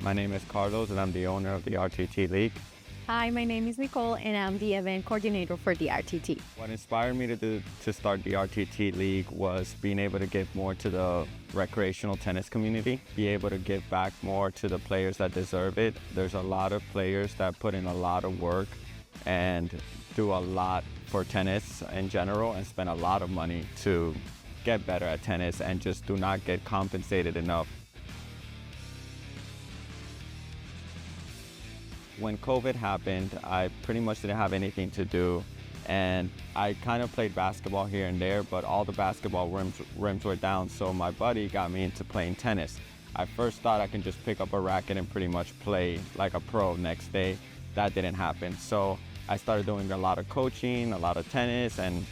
My name is Carlos and I'm the owner of the RTT League. Hi, my name is Nicole and I'm the event coordinator for the RTT. What inspired me to start the RTT League was being able to give more to the recreational tennis community, be able to give back more to the players that deserve it. There's a lot of players that put in a lot of work and do a lot for tennis in general and spend a lot of money to get better at tennis and just do not get compensated enough. When COVID happened, I pretty much didn't have anything to do, and I kind of played basketball here and there, but all the basketball rims were down, so my buddy got me into playing tennis. I first thought I can just pick up a racket and pretty much play like a pro next day. That didn't happen, so I started doing a lot of coaching, a lot of tennis, and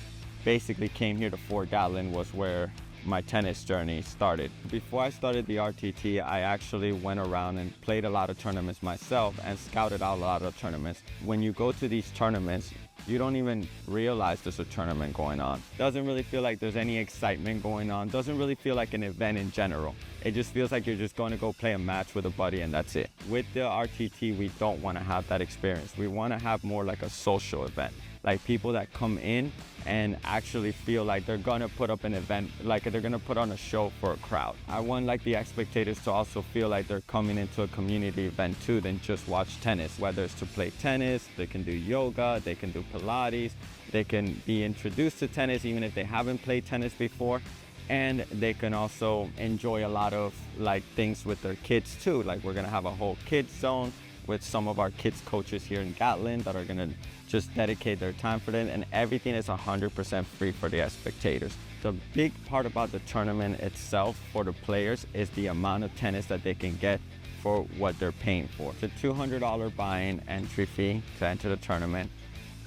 basically came here to Fort Gatlin was where my tennis journey started. Before I started the RTT, I actually went around and played a lot of tournaments myself and scouted out a lot of tournaments. When you go to these tournaments, you don't even realize there's a tournament going on. Doesn't really feel like there's any excitement going on. Doesn't really feel like an event in general. It just feels like you're just going to go play a match with a buddy and that's it. With the RTT, we don't want to have that experience. We want to have more like a social event. Like people that come in and actually feel like they're gonna put up an event, like they're gonna put on a show for a crowd. I want like the spectators to also feel like they're coming into a community event too than just watch tennis. Whether it's to play tennis, they can do yoga, they can do Pilates, they can be introduced to tennis even if they haven't played tennis before. And they can also enjoy a lot of like things with their kids too. Like we're gonna have a whole kids zone with some of our kids coaches here in Gatlin that are gonna just dedicate their time for it, and everything is 100% free for the spectators. The big part about the tournament itself for the players is the amount of tennis that they can get for what they're paying for. It's a $200 buy-in entry fee to enter the tournament.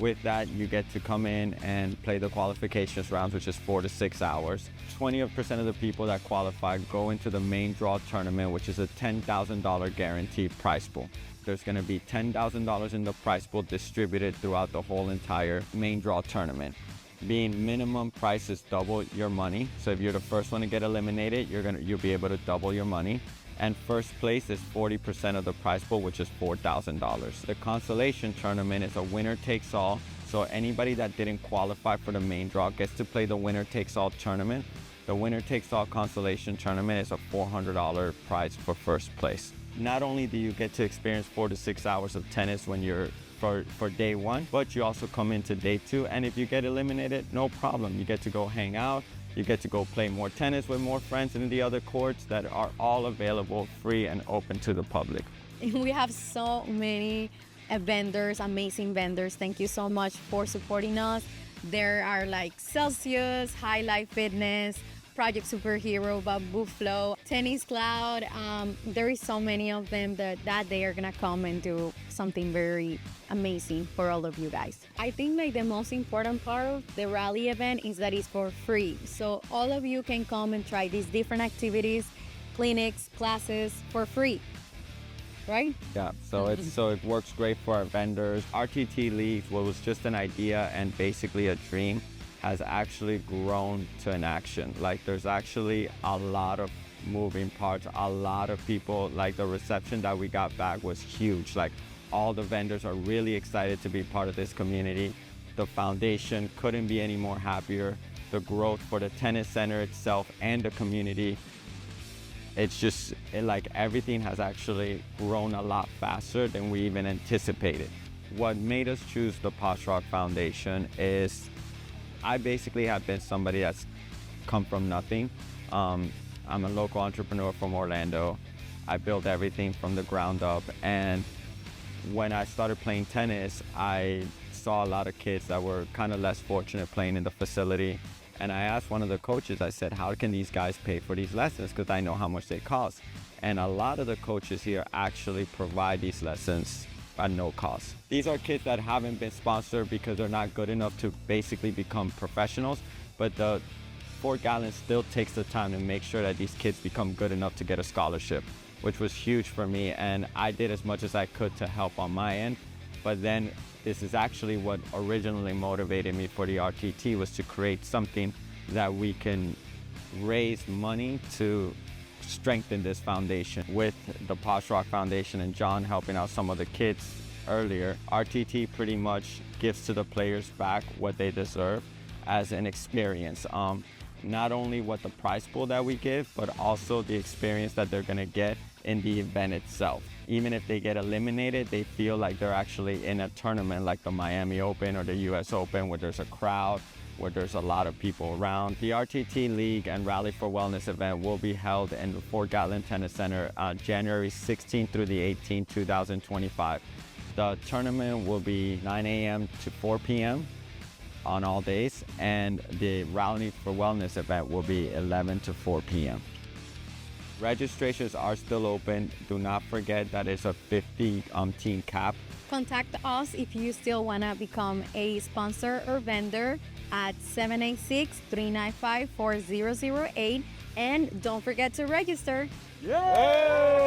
With that, you get to come in and play the qualifications rounds, which is 4 to 6 hours. 20% of the people that qualify go into the main draw tournament, which is a $10,000 guaranteed prize pool. There's gonna be $10,000 in the prize pool distributed throughout the whole entire main draw tournament. Being minimum price is double your money. So if you're the first one to get eliminated, you'll be able to double your money. And first place is 40% of the prize pool, which is $4,000. The consolation tournament is a winner takes all. So anybody that didn't qualify for the main draw gets to play the winner takes all tournament. The winner takes all consolation tournament is a $400 prize for first place. Not only do you get to experience 4 to 6 hours of tennis when you're for day one, but you also come into day two. And if you get eliminated, no problem. You get to go hang out. You get to go play more tennis with more friends in the other courts that are all available, free and open to the public. We have so many vendors, amazing vendors. Thank you so much for supporting us. There are like Celsius, Highlight Fitness, Project Superhero, Bamboo Flow, Tennis Cloud. There is so many of them that they are gonna come and do something very amazing for all of you guys. I think like the most important part of the rally event is that it's for free. So all of you can come and try these different activities, clinics, classes for free. Right? Yeah, so it works great for our vendors. RTT League, what was just an idea and basically a dream, has actually grown to an action. Like there's actually a lot of moving parts, a lot of people, like the reception that we got back was huge. Like all the vendors are really excited to be part of this community. The foundation couldn't be any more happier. The growth for the tennis center itself and the community, it's just like everything has actually grown a lot faster than we even anticipated. What made us choose the Posh Rock Foundation is I basically have been somebody that's come from nothing. I'm a local entrepreneur from Orlando. I built everything from the ground up, and when I started playing tennis, I saw a lot of kids that were kind of less fortunate playing in the facility. And I asked one of the coaches, I said, how can these guys pay for these lessons? Because I know how much they cost. And a lot of the coaches here actually provide these lessons at no cost. These are kids that haven't been sponsored because they're not good enough to basically become professionals, but the Fort Gatlin still takes the time to make sure that these kids become good enough to get a scholarship, which was huge for me. And I did as much as I could to help on my end. But then this is actually what originally motivated me for the RTT, was to create something that we can raise money to strengthen this foundation. With the Posh Rock Foundation and John helping out some of the kids earlier, RTT pretty much gives to the players back what they deserve as an experience. Not only what the prize pool that we give, but also the experience that they're gonna get in the event itself. Even if they get eliminated, they feel like they're actually in a tournament like the Miami Open or the US Open, where there's a crowd, where there's a lot of people around. The RTT League and Rally for Wellness event will be held in the Fort Gatlin Tennis Center on January 16th through the 18th, 2025. The tournament will be 9 a.m. to 4 p.m. on all days, and the Rally for Wellness event will be 11 to 4 p.m. Registrations are still open. Do not forget that it's a 50 team cap. Contact us if you still want to become a sponsor or vendor at 786-395-4008, and don't forget to register. Yeah!